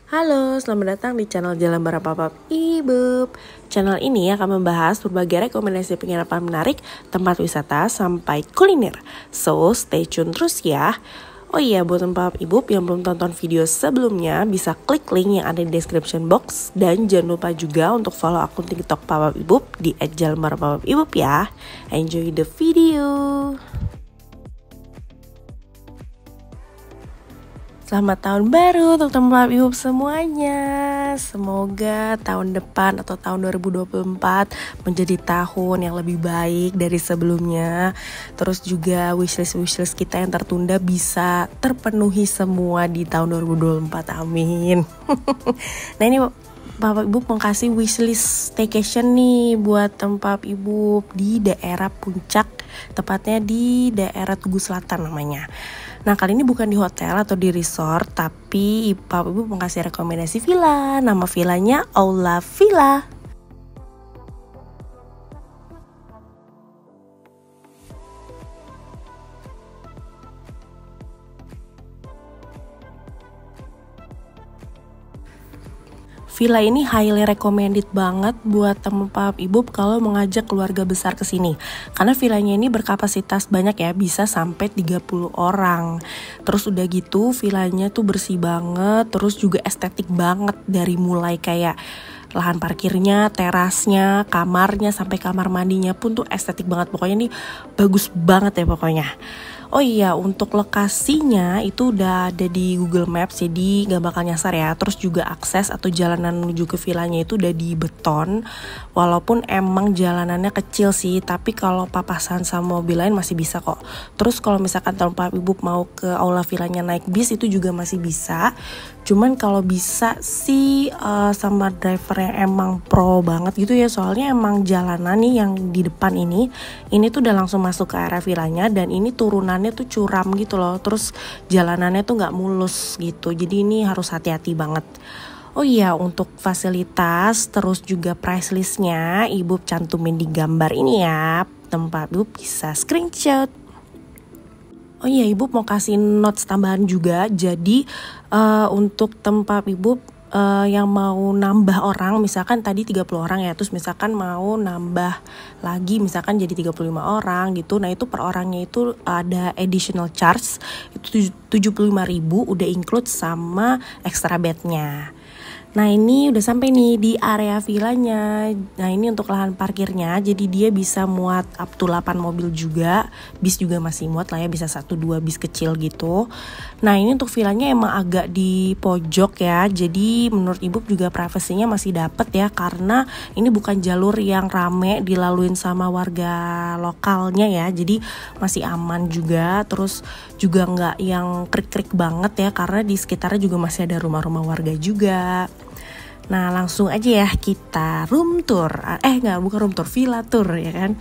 Halo, selamat datang di channel Jalan Bareng Papa Ibu. Channel ini akan membahas berbagai rekomendasi penginapan menarik, tempat wisata, sampai kuliner. So, stay tune terus ya. Oh iya, buat Papa Ibu yang belum tonton video sebelumnya, bisa klik link yang ada di description box. Dan jangan lupa juga untuk follow akun TikTok Papa Ibu di @jalanbarengpapaibu ya. Enjoy the video. Selamat tahun baru untuk teman ibu semuanya. Semoga tahun depan atau tahun 2024 menjadi tahun yang lebih baik dari sebelumnya. Terus juga wishlist kita yang tertunda bisa terpenuhi semua di tahun 2024. Amin. Nah ini Bapak Ibu mau kasih wishlist staycation nih buat tempat Ibu di daerah Puncak, tepatnya di daerah Tugu Selatan namanya. Nah kali ini bukan di hotel atau di resort, tapi Bapak Ibu mau kasih rekomendasi villa. Nama villanya Aula Villa. Villa ini highly recommended banget buat teman Pap Ibu kalau mengajak keluarga besar ke sini. Karena villanya ini berkapasitas banyak ya, bisa sampai 30 orang. Terus udah gitu villanya tuh bersih banget, terus juga estetik banget dari mulai kayak lahan parkirnya, terasnya, kamarnya, sampai kamar mandinya pun tuh estetik banget. Pokoknya nih bagus banget ya pokoknya. Oh iya, untuk lokasinya itu udah ada di Google Maps, jadi gak bakal nyasar ya. Terus juga akses atau jalanan menuju ke villanya itu udah di beton. Walaupun emang jalanannya kecil sih, tapi kalau papasan sama mobil lain masih bisa kok. Terus kalau misalkan tempat ibu mau ke aula villanya naik bis itu juga masih bisa. Cuman kalau bisa sih sama driver yang emang pro banget gitu ya. Soalnya emang jalanan nih yang di depan ini tuh udah langsung masuk ke area villanya. Dan ini turunannya tuh curam gitu loh. Terus jalanannya tuh gak mulus gitu. Jadi ini harus hati-hati banget. Oh iya, untuk fasilitas terus juga price listnya Ibu cantumin di gambar ini ya. Tempat Ibu bisa screenshot. Oh iya, Ibu mau kasih notes tambahan juga. Jadi untuk tempat Ibu yang mau nambah orang, misalkan tadi 30 orang ya, terus misalkan mau nambah lagi misalkan jadi 35 orang gitu. Nah itu per orangnya itu ada additional charge, itu 75.000 udah include sama extra bednya. Nah ini udah sampai nih di area villanya. Nah ini untuk lahan parkirnya, jadi dia bisa muat up to 8 mobil juga. Bis juga masih muat lah ya, bisa 1-2 bis kecil gitu. Nah ini untuk villanya emang agak di pojok ya, jadi menurut ibu juga privasinya masih dapet ya. Karena ini bukan jalur yang rame dilaluin sama warga lokalnya ya, jadi masih aman juga. Terus juga nggak yang krik-krik banget ya, karena di sekitarnya juga masih ada rumah-rumah warga juga. Nah langsung aja ya kita room tour, bukan room tour, villa tour ya kan.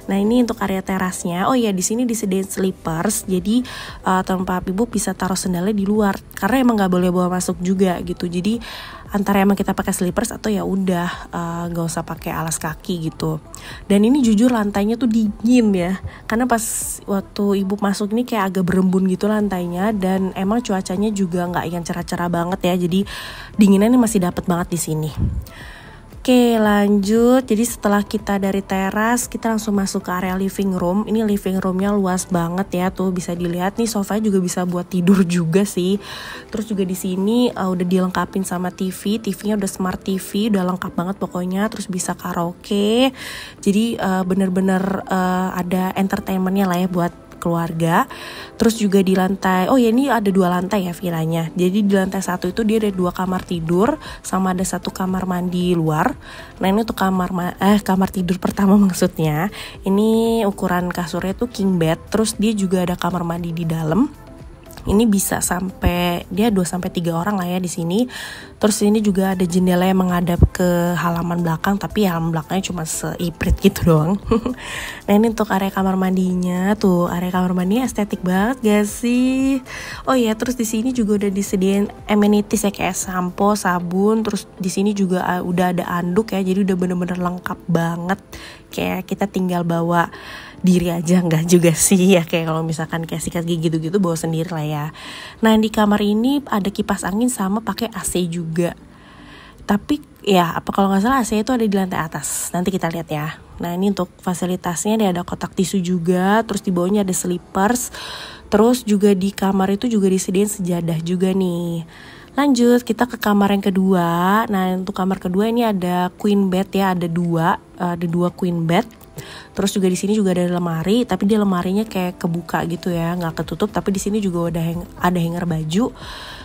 Nah ini untuk area terasnya, oh ya di sini disediain slippers, jadi tempat ibu bisa taruh sendalnya di luar, karena emang nggak boleh bawa masuk juga gitu. Jadi antara emang kita pakai slippers atau ya udah nggak usah pakai alas kaki gitu. Dan ini jujur lantainya tuh dingin ya, karena pas waktu ibu masuk ini kayak agak berembun gitu lantainya. Dan emang cuacanya juga nggak yang cerah-cerah banget ya, jadi dinginnya ini masih dapet banget di sini. Oke lanjut, jadi setelah kita dari teras kita langsung masuk ke area living room. Ini living roomnya luas banget ya, tuh bisa dilihat nih, sofanya juga bisa buat tidur juga sih. Terus juga di sini udah dilengkapin sama TV-nya udah smart TV, udah lengkap banget pokoknya. Terus bisa karaoke, jadi bener-bener ada entertainmentnya lah ya buat keluarga. Terus juga di lantai, oh ya ini ada 2 lantai ya villanya. Jadi di lantai 1 itu dia ada 2 kamar tidur sama ada 1 kamar mandi luar. Nah ini untuk kamar tidur pertama maksudnya. Ini ukuran kasurnya tuh king bed. Terus dia juga ada kamar mandi di dalam. Ini bisa sampai dia 2-3 orang lah ya di sini. Terus ini juga ada jendela yang menghadap ke halaman belakang, tapi halaman belakangnya cuma seiprit gitu doang. Nah ini untuk area kamar mandinya, tuh area kamar mandinya estetik banget gak sih? Oh iya, terus di sini juga udah disediain amenities ya, kayak sampo, sabun. Terus di sini juga udah ada anduk ya, jadi udah bener-bener lengkap banget. Kayak kita tinggal bawa diri aja, enggak juga sih ya, kayak kalau misalkan kayak sikat gigi gitu-gitu bawa sendiri lah ya. Nah di kamar ini ada kipas angin sama pakai AC juga. Tapi ya apa kalau nggak salah AC itu ada di lantai atas. Nanti kita lihat ya. Nah ini untuk fasilitasnya, dia ada kotak tisu juga. Terus di bawahnya ada slippers. Terus juga di kamar itu juga disediain sejadah juga nih. Lanjut kita ke kamar yang kedua. Nah untuk kamar kedua ini ada queen bed ya, ada dua queen bed. Terus juga di sini juga ada lemari, tapi dia lemarinya kayak kebuka gitu ya, nggak ketutup. Tapi di sini juga ada hanger baju.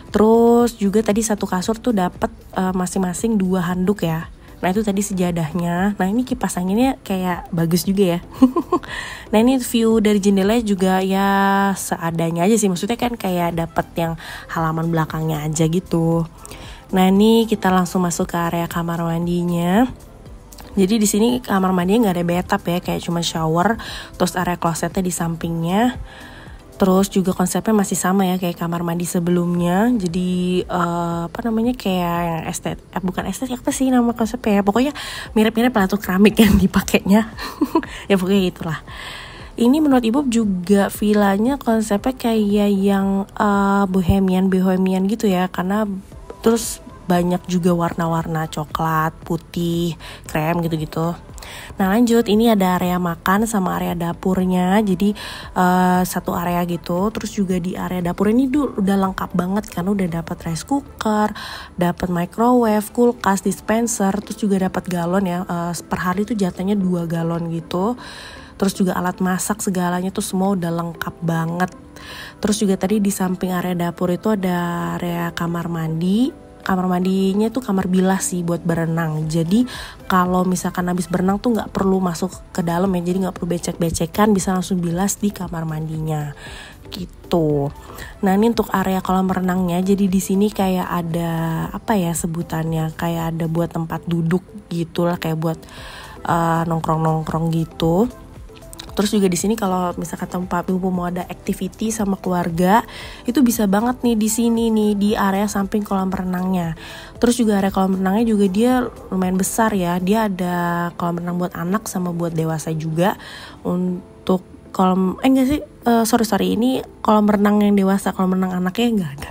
Terus juga tadi satu kasur tuh dapat masing-masing 2 handuk ya. Nah itu tadi sejadahnya. Nah ini kipas anginnya kayak bagus juga ya. Nah ini view dari jendela juga ya seadanya aja sih. Maksudnya kan kayak dapat yang halaman belakangnya aja gitu. Nah ini kita langsung masuk ke area kamar mandinya. Jadi di sini kamar mandinya nggak ada bathtub ya, kayak cuma shower. Terus area klosetnya di sampingnya. Terus juga konsepnya masih sama ya kayak kamar mandi sebelumnya. Jadi kayak yang bukan estetik, apa sih nama konsepnya ya. Pokoknya mirip-mirip lah tuh keramik yang dipakainya. Ya pokoknya gitulah. Ini menurut Ibu juga villanya konsepnya kayak yang bohemian gitu ya. Karena terus banyak juga warna-warna coklat, putih, krem gitu-gitu. Nah lanjut, ini ada area makan sama area dapurnya. Jadi satu area gitu. Terus juga di area dapur ini udah lengkap banget kan. Udah dapat rice cooker, dapat microwave, kulkas, dispenser. Terus juga dapat galon ya, per hari tuh jatahnya 2 galon gitu. Terus juga alat masak segalanya tuh semua udah lengkap banget. Terus juga tadi di samping area dapur itu ada area kamar mandi. Kamar mandinya tuh kamar bilas sih buat berenang. Jadi kalau misalkan habis berenang tuh nggak perlu masuk ke dalam ya. Jadi nggak perlu becek-becekan, bisa langsung bilas di kamar mandinya gitu. Nah ini untuk area kolam renangnya. Jadi di sini kayak ada apa ya sebutannya, kayak ada buat tempat duduk gitulah, kayak buat nongkrong-nongkrong gitu. Terus juga di sini kalau misalkan tempat ibu mau ada activity sama keluarga, itu bisa banget nih di sini nih di area samping kolam renangnya. Terus juga area kolam renangnya juga dia lumayan besar ya. Dia ada kolam renang buat anak sama buat dewasa juga. Untuk kolam sorry ini kolam renang yang dewasa, kolam renang anaknya nggak ada.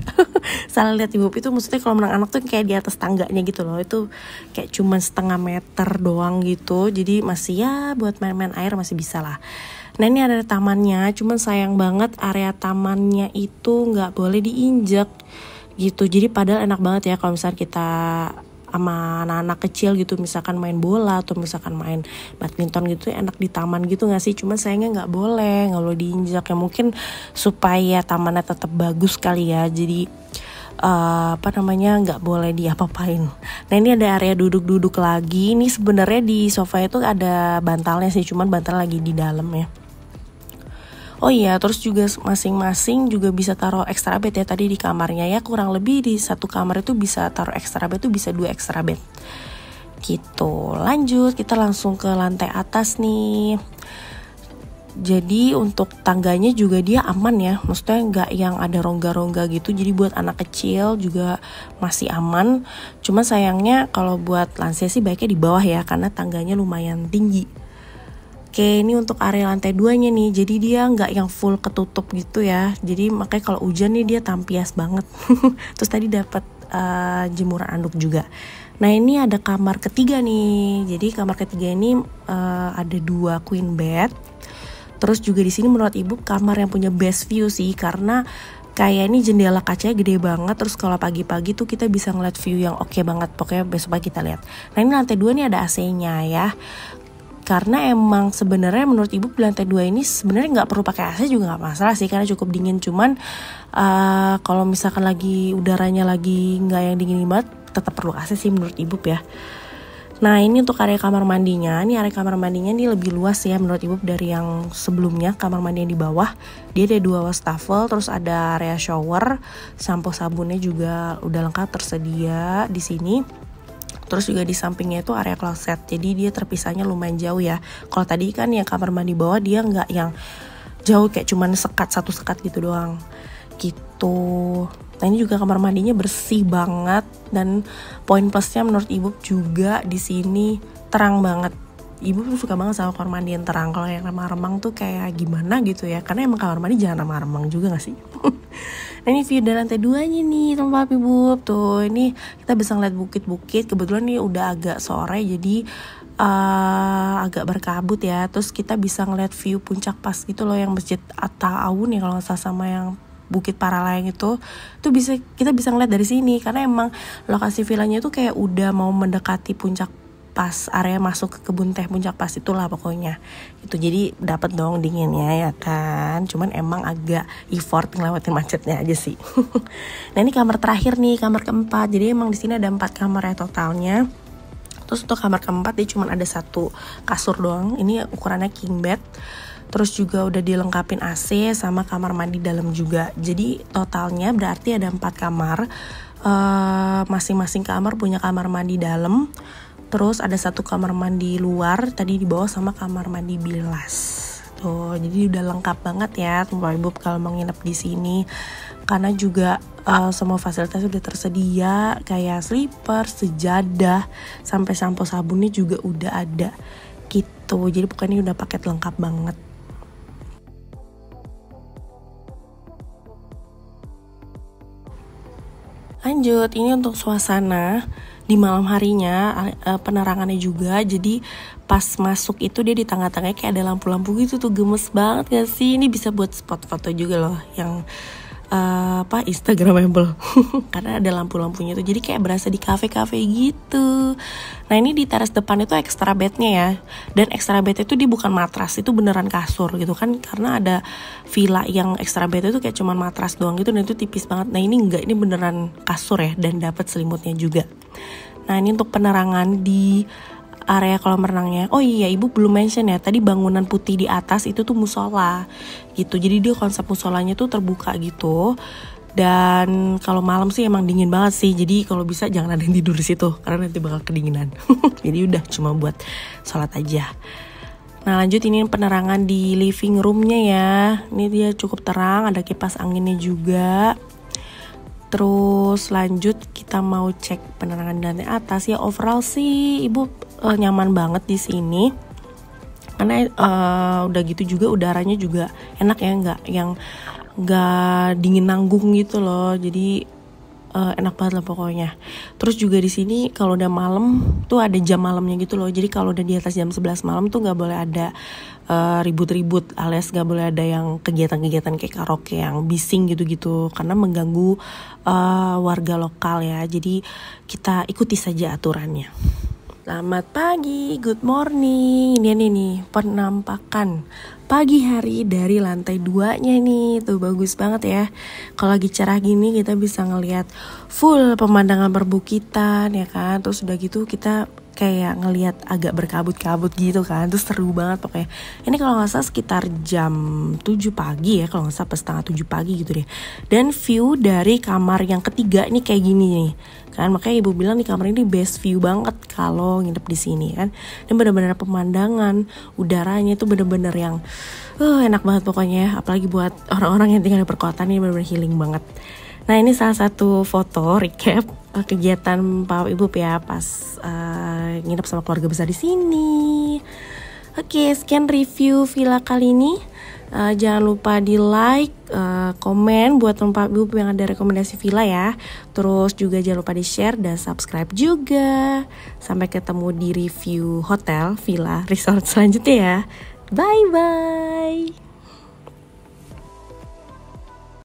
Salah lihat Ibu, itu maksudnya kolam renang anak tuh kayak di atas tangganya gitu loh. Itu kayak cuman setengah meter doang gitu. Jadi masih ya buat main-main air masih bisa lah. Nah ini ada tamannya, cuman sayang banget area tamannya itu nggak boleh diinjak gitu. Jadi padahal enak banget ya kalau misalnya kita sama anak-anak kecil gitu, misalkan main bola atau misalkan main badminton gitu, enak di taman gitu nggak sih? Cuman sayangnya nggak boleh diinjak ya, mungkin supaya tamannya tetap bagus kali ya. Jadi nggak boleh diapa-apain. Nah ini ada area duduk-duduk lagi. Ini sebenarnya di sofa itu ada bantalnya sih, cuman bantal lagi di dalam ya. Oh iya, terus juga masing-masing juga bisa taruh extra bed ya tadi di kamarnya ya. Kurang lebih di satu kamar itu bisa taruh extra bed, itu bisa 2 extra bed gitu. Lanjut, kita langsung ke lantai atas nih. Jadi untuk tangganya juga dia aman ya, maksudnya nggak yang ada rongga-rongga gitu. Jadi buat anak kecil juga masih aman. Cuma sayangnya kalau buat lansia sih baiknya di bawah ya, karena tangganya lumayan tinggi. Oke, ini untuk area lantai 2-nya nih. Jadi dia nggak yang full ketutup gitu ya. Jadi makanya kalau hujan nih dia tampias banget. Terus tadi dapat jemuran anduk juga. Nah ini ada kamar ketiga nih. Jadi kamar ketiga ini ada 2 queen bed. Terus juga di sini menurut Ibu kamar yang punya best view sih, karena kayak ini jendela kacanya gede banget. Terus kalau pagi-pagi tuh kita bisa ngeliat view yang oke banget. Pokoknya besok pagi kita lihat. Nah ini lantai 2 nih ada AC-nya ya. Karena emang sebenarnya menurut Ibu di lantai 2 ini sebenarnya nggak perlu pakai AC juga nggak masalah sih, karena cukup dingin. Cuman kalau misalkan lagi udaranya lagi nggak yang dingin banget, tetap perlu AC sih menurut Ibu ya. Nah ini untuk area kamar mandinya. Ini area kamar mandinya ini lebih luas ya menurut Ibu dari yang sebelumnya. Kamar mandi yang di bawah dia ada 2 wastafel, terus ada area shower, sampo sabunnya juga udah lengkap tersedia di sini. Terus juga di sampingnya itu area kloset. Jadi dia terpisahnya lumayan jauh ya. Kalau tadi kan yang kamar mandi bawah dia nggak yang jauh, kayak cuman satu sekat gitu doang. Gitu. Nah ini juga kamar mandinya bersih banget, dan poin plusnya menurut Ibu juga di sini terang banget. ibu tuh suka banget sama kamar mandi yang terang. Kalau yang remang-remang tuh kayak gimana gitu ya, karena emang kamar mandi jangan remang-remang juga gak sih? Nah ini view dari lantai 2-nya nih tempat ibu. Tuh ini kita bisa ngeliat bukit-bukit. Kebetulan nih udah agak sore jadi agak berkabut ya. Terus kita bisa ngeliat view puncak pas gitu loh, yang Masjid At-Ta'awun ya kalau nggak salah, sama yang Bukit Paralayang itu kita bisa ngeliat dari sini, karena emang lokasi villanya itu kayak udah mau mendekati puncak pas, area masuk ke kebun teh puncak pas itulah pokoknya itu. Jadi dapat dong dinginnya ya kan, cuman emang agak effort ngelewatin macetnya aja sih. Nah ini kamar terakhir nih, kamar keempat. Jadi emang di sini ada 4 kamar ya totalnya. Terus untuk kamar keempat dia cuma ada 1 kasur doang. Ini ukurannya king bed. Terus juga udah dilengkapin AC sama kamar mandi dalam juga. Jadi totalnya berarti ada 4 kamar. Masing-masing kamar punya kamar mandi dalam. Terus ada 1 kamar mandi luar tadi di bawah sama kamar mandi bilas. Tuh, jadi udah lengkap banget ya tempat ibu kalau mau nginep di sini. Karena juga semua fasilitas udah tersedia, kayak slipper, sejadah, sampai sampo sabunnya juga udah ada gitu. Jadi pokoknya udah paket lengkap banget. Lanjut, ini untuk suasana di malam harinya, penerangannya juga. Jadi pas masuk itu dia di tengah-tengahnya kayak ada lampu-lampu gitu tuh, gemes banget gak sih? Ini bisa buat spot foto juga loh, yang Instagramable. Karena ada lampu-lampunya tuh, jadi kayak berasa di kafe-kafe gitu. Nah ini di teras depan itu extra bednya ya, dan extra bed itu dia bukan matras, itu beneran kasur gitu kan. Karena ada villa yang extra bed itu kayak cuman matras doang gitu, dan itu tipis banget. Nah ini enggak, ini beneran kasur ya, dan dapat selimutnya juga. Nah ini untuk penerangan di area kolam renangnya. Oh iya, ibu belum mention ya, tadi bangunan putih di atas itu tuh musola gitu. Jadi dia konsep musolanya tuh terbuka gitu. Dan kalau malam sih emang dingin banget sih. Jadi kalau bisa jangan ada yang tidur di situ, karena nanti bakal kedinginan. Jadi udah cuma buat sholat aja. Nah lanjut, ini penerangan di living roomnya ya. Ini dia cukup terang, ada kipas anginnya juga. Terus lanjut kita mau cek penerangan di lantai atas ya. Overall sih ibu nyaman banget di sini, karena udah gitu juga udaranya juga enak ya, nggak dingin nanggung gitu loh. Jadi enak banget lah pokoknya. Terus juga di sini kalau udah malam tuh ada jam malamnya gitu loh. Jadi kalau udah di atas jam 11 malam tuh nggak boleh ada ribut-ribut, alias nggak boleh ada yang kegiatan-kegiatan kayak karaoke yang bising gitu-gitu, karena mengganggu warga lokal ya. Jadi kita ikuti saja aturannya. Selamat pagi, good morning. Ini nih penampakan pagi hari dari lantai 2-nya nih. Tuh bagus banget ya. Kalau lagi cerah gini kita bisa ngelihat full pemandangan perbukitan ya kan. Terus udah gitu kita kayak ngelihat agak berkabut-kabut gitu kan. Terus seru banget pokoknya. Ini kalau nggak salah sekitar jam 7 pagi ya, kalau nggak salah pas setengah 7 pagi gitu deh. Dan view dari kamar yang ketiga ini kayak gini nih kan. Makanya ibu bilang di kamar ini best view banget kalau nginep di sini kan. Dan benar-benar pemandangan, udaranya itu benar-benar yang enak banget pokoknya. Apalagi buat orang-orang yang tinggal di perkotaan ini benar-benar healing banget. Nah ini salah satu foto recap kegiatan Pak Ibu ya pas nginep sama keluarga besar di sini. Oke, sekian review villa kali ini. Jangan lupa di like, komen buat Pak Ibu yang ada rekomendasi villa ya. Terus juga jangan lupa di share dan subscribe juga. Sampai ketemu di review hotel, villa, resort selanjutnya ya. Bye bye.